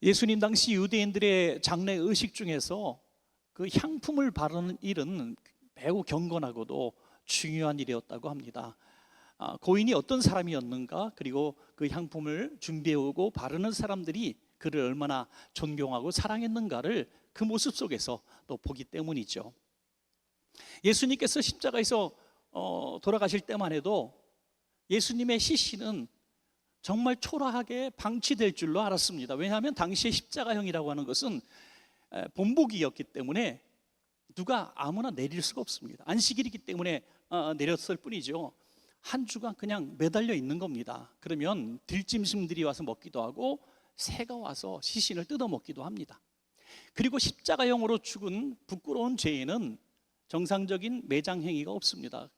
예수님 당시 유대인들의 장례 의식 중에서 그 향품을 바르는 일은 매우 경건하고도 중요한 일이었다고 합니다. 고인이 어떤 사람이었는가, 그리고 그 향품을 준비해오고 바르는 사람들이 그를 얼마나 존경하고 사랑했는가를 그 모습 속에서 또 보기 때문이죠. 예수님께서 십자가에서 돌아가실 때만 해도 예수님의 시신은 정말 초라하게 방치될 줄로 알았습니다. 왜냐하면 당시의 십자가형이라고 하는 것은 본보기였기 때문에 누가 아무나 내릴 수가 없습니다. 안식일이기 때문에 내렸을 뿐이죠. 한 주가 그냥 매달려 있는 겁니다. 그러면 들짐승들이 와서 먹기도 하고 새가 와서 시신을 뜯어먹기도 합니다. 그리고 십자가형으로 죽은 부끄러운 죄인은 정상적인 매장 행위가 없습니다.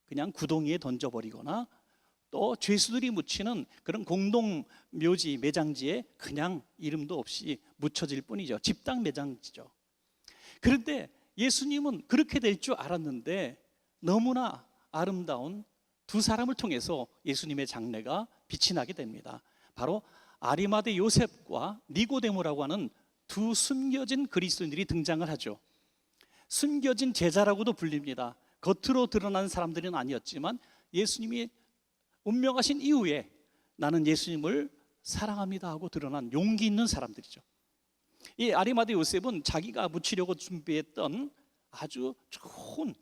그냥 구덩이에 던져버리거나 또 죄수들이 묻히는 그런 공동 묘지 매장지에 그냥 이름도 없이 묻혀질 뿐이죠. 집단 매장지죠. 그런데 예수님은 그렇게 될 줄 알았는데 너무나 아름다운 두 사람을 통해서 예수님의 장래가 빛이 나게 됩니다. 바로 아리마대 요셉과 니고데모라고 하는 두 숨겨진 그리스도인들이 등장을 하죠. 숨겨진 제자라고도 불립니다. 겉으로 드러난 사람들은 아니었지만 예수님이 운명하신 이후에 나는 예수님을 사랑합니다 하고 드러난 용기 있는 사람들이죠. 이 아리마대 요셉은 자기가 묻히려고 준비했던 아주 좋은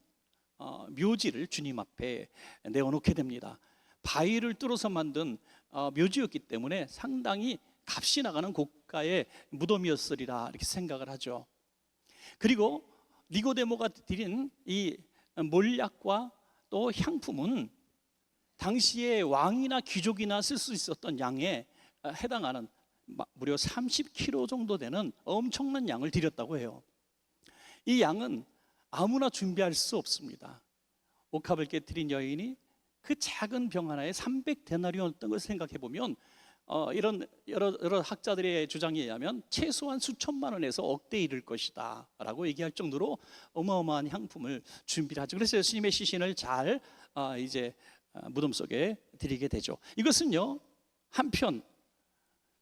묘지를 주님 앞에 내어놓게 됩니다. 바위를 뚫어서 만든 묘지였기 때문에 상당히 값이 나가는 고가의 무덤이었으리라 이렇게 생각을 하죠. 그리고 니고데모가 드린 이 몰약과 또 향품은 당시에 왕이나 귀족이나 쓸 수 있었던 양에 해당하는 무려 30kg 정도 되는 엄청난 양을 드렸다고 해요. 이 양은 아무나 준비할 수 없습니다. 옥합을 깨뜨린 여인이 그 작은 병 하나에 300데나리온이었던 것을 생각해 보면 이런 여러 학자들의 주장에 의하면 최소한 수천만 원에서 억대에 이를 것이다 라고 얘기할 정도로 어마어마한 향품을 준비를 하죠. 그래서 예수님의 시신을 잘 이제 무덤 속에 드리게 되죠. 이것은요, 한편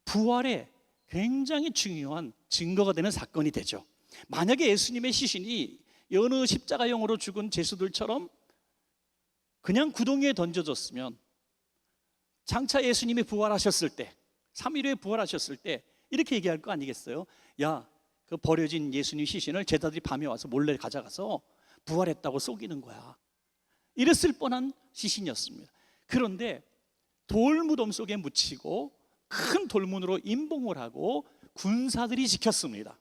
부활에 굉장히 중요한 증거가 되는 사건이 되죠. 만약에 예수님의 시신이 여느 십자가형으로 죽은 죄수들처럼 그냥 구덩이에 던져졌으면 장차 예수님이 부활하셨을 때, 3일 후에 부활하셨을 때 이렇게 얘기할 거 아니겠어요? 야, 그 버려진 예수님 시신을 제자들이 밤에 와서 몰래 가져가서 부활했다고 속이는 거야. 이랬을 뻔한 시신이었습니다. 그런데 돌무덤 속에 묻히고 큰 돌문으로 임봉을 하고 군사들이 지켰습니다.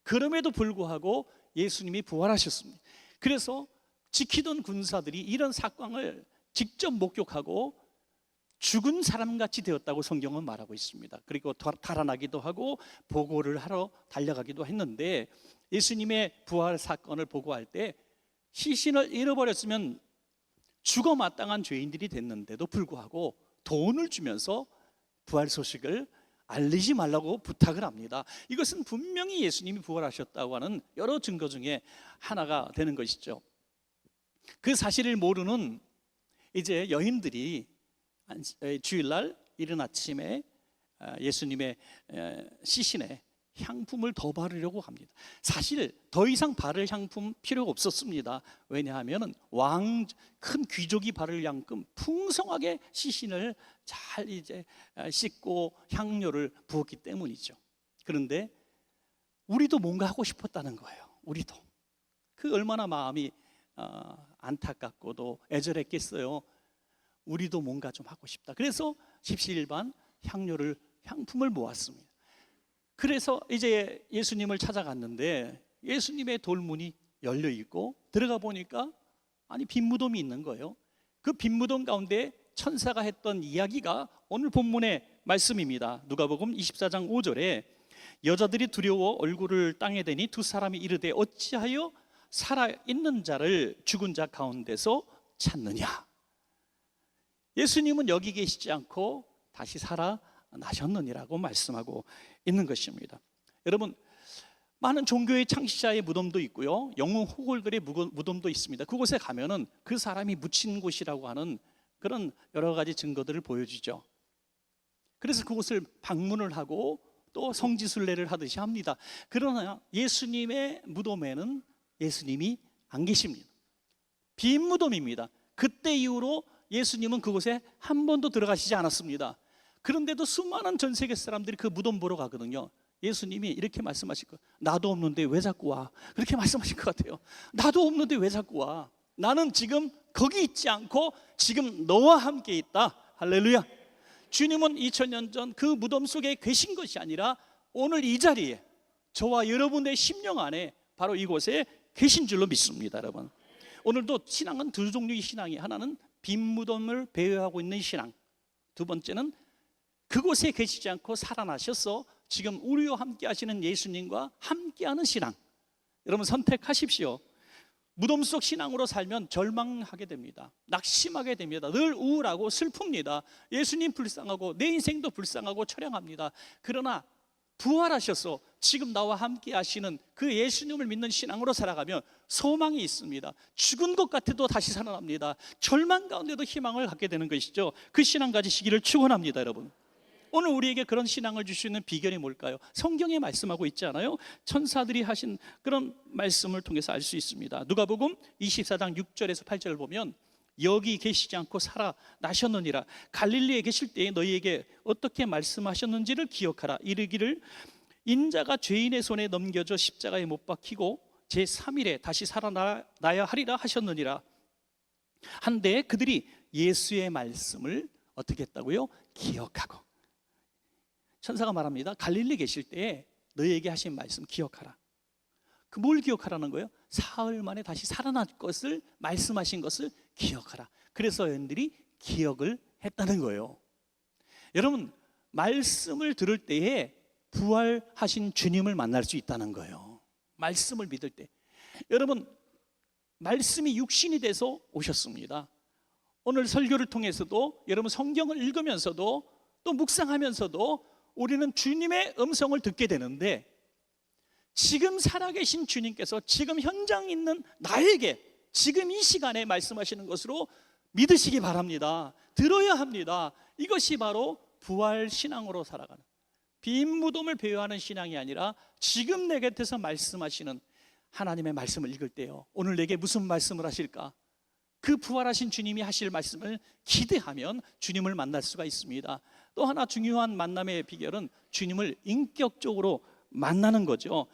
그럼에도 불구하고 예수님이 부활하셨습니다. 그래서 지키던 군사들이 이런 사건을 직접 목격하고 죽은 사람같이 되었다고 성경은 말하고 있습니다. 그리고 달아나기도 하고 보고를 하러 달려가기도 했는데, 예수님의 부활 사건을 보고할 때 시신을 잃어버렸으면 죽어 마땅한 죄인들이 됐는데도 불구하고 돈을 주면서 부활 소식을 알리지 말라고 부탁을 합니다. 이것은 분명히 예수님이 부활하셨다고 하는 여러 증거 중에 하나가 되는 것이죠. 그 사실을 모르는 이제 여인들이 주일날 이른 아침에 예수님의 시신에 향품을 더 바르려고 합니다. 사실 더 이상 바를 향품 필요가 없었습니다. 왜냐하면 큰 귀족이 바를 양큼 풍성하게 시신을 잘 이제 씻고 향료를 부었기 때문이죠. 그런데 우리도 뭔가 하고 싶었다는 거예요. 우리도 그 얼마나 마음이 안타깝고도 애절했겠어요. 우리도 뭔가 좀 하고 싶다. 그래서 십시일반 향품을 모았습니다. 그래서 이제 예수님을 찾아갔는데 예수님의 돌문이 열려 있고 들어가 보니까 빈 무덤이 있는 거예요. 그 빈 무덤 가운데 천사가 했던 이야기가 오늘 본문의 말씀입니다. 누가복음 24장 5절에 여자들이 두려워 얼굴을 땅에 대니 두 사람이 이르되 어찌하여 살아있는 자를 죽은 자 가운데서 찾느냐. 예수님은 여기 계시지 않고 다시 살아나셨느니라고 말씀하고 있는 것입니다. 여러분, 많은 종교의 창시자의 무덤도 있고요, 영웅 호골들의 무덤도 있습니다. 그곳에 가면은 그 사람이 묻힌 곳이라고 하는 그런 여러 가지 증거들을 보여주죠. 그래서 그곳을 방문을 하고 또 성지순례를 하듯이 합니다. 그러나 예수님의 무덤에는 예수님이 안 계십니다. 빈 무덤입니다. 그때 이후로 예수님은 그곳에 한 번도 들어가시지 않았습니다. 그런데도 수많은 전 세계 사람들이 그 무덤 보러 가거든요. 예수님이 이렇게 말씀하실 거예요. 나도 없는데 왜 자꾸 와? 그렇게 말씀하실 것 같아요. 나도 없는데 왜 자꾸 와? 나는 지금 거기 있지 않고 지금 너와 함께 있다. 할렐루야. 주님은 2000년 전 그 무덤 속에 계신 것이 아니라 오늘 이 자리에 저와 여러분의 심령 안에 바로 이곳에 계신 줄로 믿습니다. 여러분, 오늘도 신앙은 두 종류의 신앙이, 하나는 빈 무덤을 배회하고 있는 신앙, 두 번째는 그곳에 계시지 않고 살아나셔서 지금 우리와 함께 하시는 예수님과 함께하는 신앙. 여러분 선택하십시오. 무덤 속 신앙으로 살면 절망하게 됩니다. 낙심하게 됩니다. 늘 우울하고 슬픕니다. 예수님 불쌍하고 내 인생도 불쌍하고 처량합니다. 그러나 부활하셔서 지금 나와 함께 하시는 그 예수님을 믿는 신앙으로 살아가면 소망이 있습니다. 죽은 것 같아도 다시 살아납니다. 절망 가운데도 희망을 갖게 되는 것이죠. 그 신앙 가지시기를 축원합니다. 여러분, 오늘 우리에게 그런 신앙을 줄 수 있는 비결이 뭘까요? 성경에 말씀하고 있지 않아요? 천사들이 하신 그런 말씀을 통해서 알 수 있습니다. 누가복음 24장 6절에서 8절을 보면 여기 계시지 않고 살아나셨느니라. 갈릴리에 계실 때에 너희에게 어떻게 말씀하셨는지를 기억하라. 이르기를 인자가 죄인의 손에 넘겨져 십자가에 못 박히고 제3일에 다시 살아나야 하리라 하셨느니라. 한데 그들이 예수의 말씀을 어떻게 했다고요? 기억하고. 천사가 말합니다. 갈릴리 계실 때에 너희에게 하신 말씀 기억하라. 그 뭘 기억하라는 거예요? 사흘 만에 다시 살아날 것을 말씀하신 것을 기억하라. 그래서 여러분들이 기억을 했다는 거예요. 여러분, 말씀을 들을 때에 부활하신 주님을 만날 수 있다는 거예요. 말씀을 믿을 때. 여러분, 말씀이 육신이 돼서 오셨습니다. 오늘 설교를 통해서도 여러분 성경을 읽으면서도 또 묵상하면서도 우리는 주님의 음성을 듣게 되는데, 지금 살아계신 주님께서 지금 현장 있는 나에게 지금 이 시간에 말씀하시는 것으로 믿으시기 바랍니다. 들어야 합니다. 이것이 바로 부활 신앙으로 살아가는, 빈 무덤을 배회하는 신앙이 아니라 지금 내 곁에서 말씀하시는 하나님의 말씀을 읽을 때요, 오늘 내게 무슨 말씀을 하실까? 그 부활하신 주님이 하실 말씀을 기대하면 주님을 만날 수가 있습니다. 또 하나 중요한 만남의 비결은 주님을 인격적으로 만나는 거죠.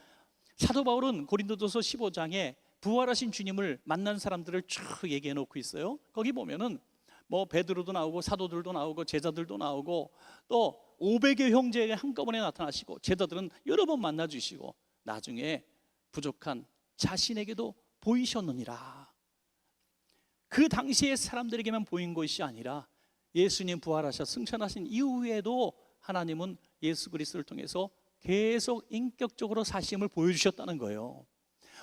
사도 바울은 고린도전서 15장에 부활하신 주님을 만난 사람들을 쭉 얘기해 놓고 있어요. 거기 보면은 뭐 베드로도 나오고 사도들도 나오고 제자들도 나오고 또 500여 형제에게 한꺼번에 나타나시고 제자들은 여러 번 만나 주시고 나중에 부족한 자신에게도 보이셨느니라. 그 당시의 사람들에게만 보인 것이 아니라 예수님 부활하셔 승천하신 이후에도 하나님은 예수 그리스도를 통해서 계속 인격적으로 사심을 보여주셨다는 거예요.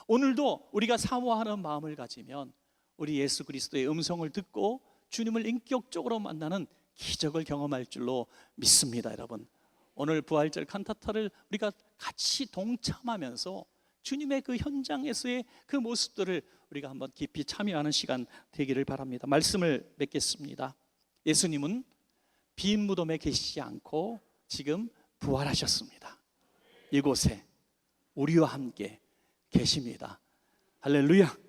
오늘도 우리가 사모하는 마음을 가지면 우리 예수 그리스도의 음성을 듣고 주님을 인격적으로 만나는 기적을 경험할 줄로 믿습니다. 여러분, 오늘 부활절 칸타타를 우리가 같이 동참하면서 주님의 그 현장에서의 그 모습들을 우리가 한번 깊이 참여하는 시간 되기를 바랍니다. 말씀을 맺겠습니다. 예수님은 빈 무덤에 계시지 않고 지금 부활하셨습니다. 이곳에 우리와 함께 계십니다. 할렐루야.